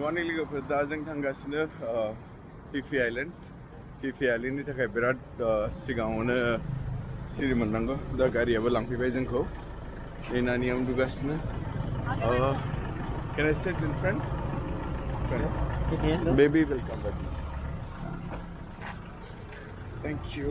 Morning लोगोफोर दा जों थांगासिनो Phi Phi Island. Phi Phi Islandनि थाखाय बिराद सिगाङावनो सिरि मोननांगौ दा गारियाबो लांफैबाय जोंखौ नेनानै उन्दुगासिनो Can I sit in front? Baby will come with me. Thank you.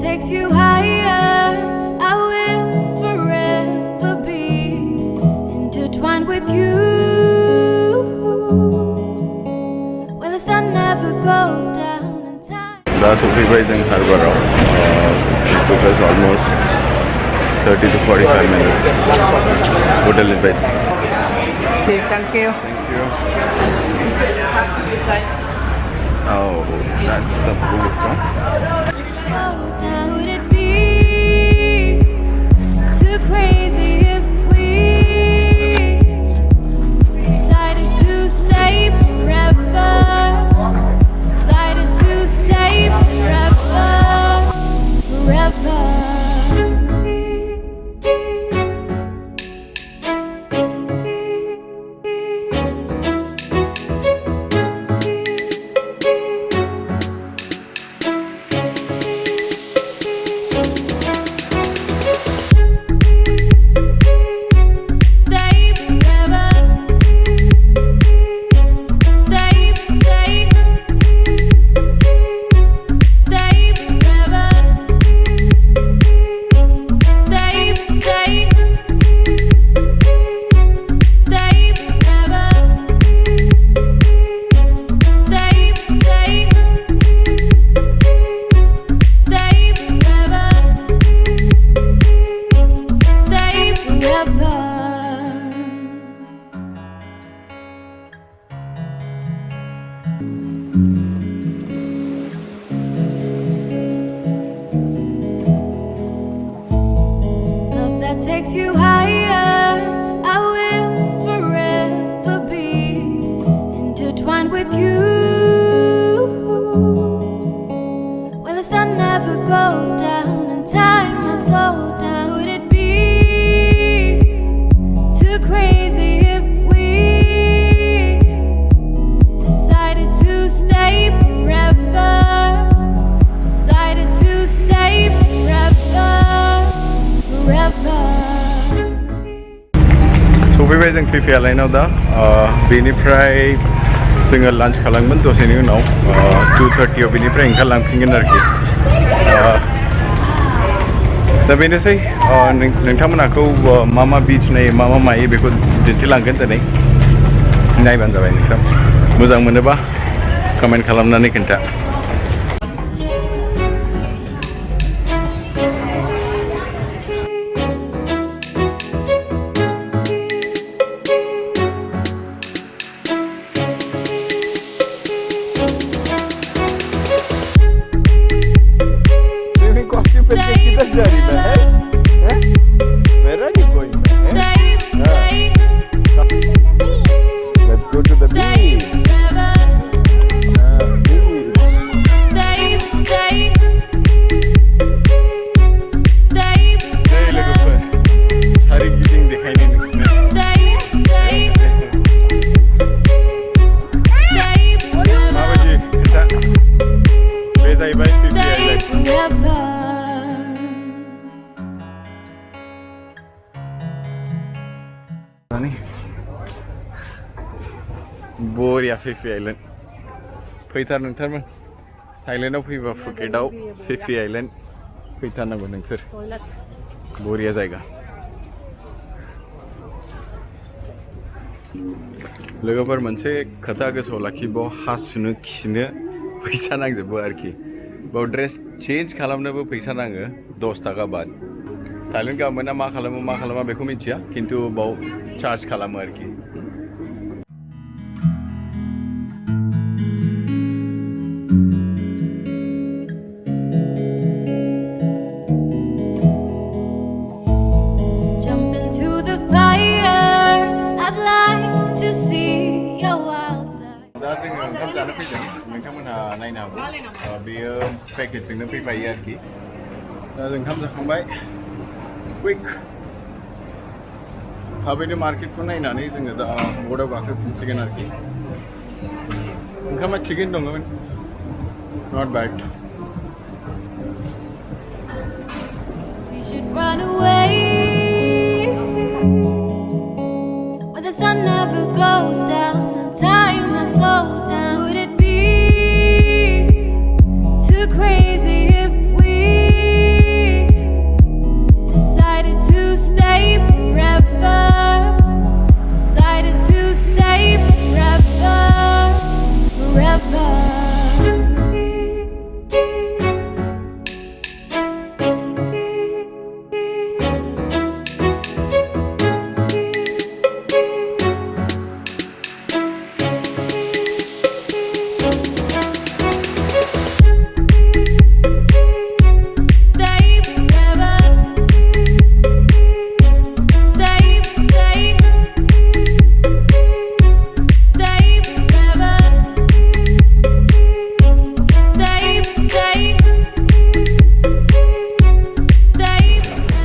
Takes you higher, I will forever be intertwined with you. Where the sun never goes down in time. That's Phi Phi Island harbor. It took us almost 30 to 45 minutes. Hotel is bed. Thank you. Oh, that's the boat, huh? Slow down, would it be too crazy if we decided to stay forever? Decided to stay forever, forever. Takes you higher, I will forever be intertwined with you. Where the sun never goes down and time must slow down. Would it be too crazy if we decided to stay forever? Decided to stay forever, forever. सफैबाय जों Phi Phi Islandआव दा बेनिफ्राय जोङो launch खालामगोन दसेनि उनाव 2:30 आव बेनिफ्राय ओंखारलांफिनगोन आरोखि दा बेनोसै नोंथांमोनखौ मा बीच नायो मा मायो बेखौ दिन्थिलांगोन दिनै नायबानो जाबाय नोंथां मोजां मोनोबा कमेन्ट खालामनानै खोन्था Where are you going, man? Let's go to the beach. Boria Phi Phi Island. फैथार नोंथारमोन थाइलेण्डआव फैबा फुकेटआव Phi Phi Island फैथारनांगौ नोंसोर बरिया जायगा लोगोफोर मोनसे खोथा गोसोआव लाखिबाव हासुनो खिनो फैसा नांजोबो आरोखि बाव ड्रेस चेन्ज खालामनोबो फैसा नाङो 10 थाखा बाद थाइलेण्ड गभर्नमेन्टआ मा खालामा बेखौ मिथिया खिन्थु बाव चार्ज खालामो आरोखि Jump into the fire, I'd like नायनो हागौ बेयो पेकेजजोंनो फैफायो आरोखि दा जों ओंखाम जाखांबाय कुइक थाबैनो मार्केटखौ नायनानै जोङो दा बर्डआव गाखोफिनसिगोन आरोखि ओंखामा थिगैनो दंमोन नट bed We should run away where the sun never goes down and time has slowed down. Would it be too crazy if we decided to stay forever? Decided to stay forever, forever.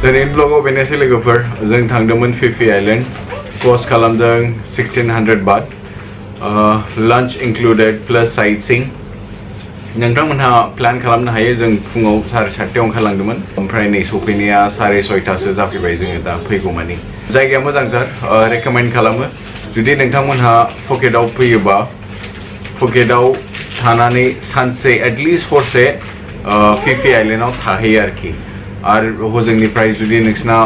दिनैनि ब्लगाव बेनोसै लोगोफोर जों थांदोंमोन Phi Phi Island कस्ट खालामदों 1600 बात launch included plus site सिं नोंथांमोनहा प्लान खालामनो हायो जों फुङाव 7:30 ओंखारलांदोंमोन ओमफ्राय नै सफैनाया 6:30 जाफैबाय जोङो दा फैगौमानि जायगाया मोजांथार रेकमेन्ड खालामो जुदि नोंथांमोनहा फुकेटआव फैयोबा फुकेटआव थानानै सानसे एटलिस्ट हरसे Phi Phi Islandआव थाहैयो आरोखि आरो हजोंनिफ्राय जुदि नोंसिना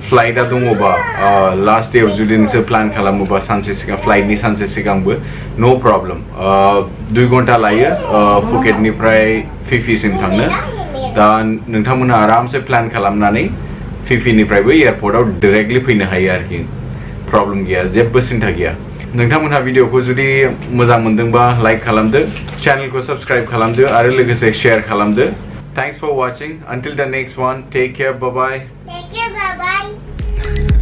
फ्लाइटआ दङबा लास्ट डेआव जुदि नोंसोर प्लान खालामोबा सानसे सिगां फ्लाइटनि सानसे सिगांबो नो प्रब्लेम 2 घन्टा लायो फुकेटनिफ्राय Phi Phi सिम थांनो दा नोंथांमोनहा आरामसे प्लान खालामनानै Phi Phi निफ्रायबो एयारपर्टआव डाइरेक्टलि फैनो हायो आरोखि प्रब्लेम गैया जेबो सिन्था गैया नोंथांमोनहा भिडिअखौ जुदि मोजां मोनदोंबा लाइक खालामदो चेनेलखौ साबस्क्राइब खालामदो आरो लोगोसे शेयार खालामदो Thanks for watching. Until the next one, take care. Bye bye. Take care. Bye bye.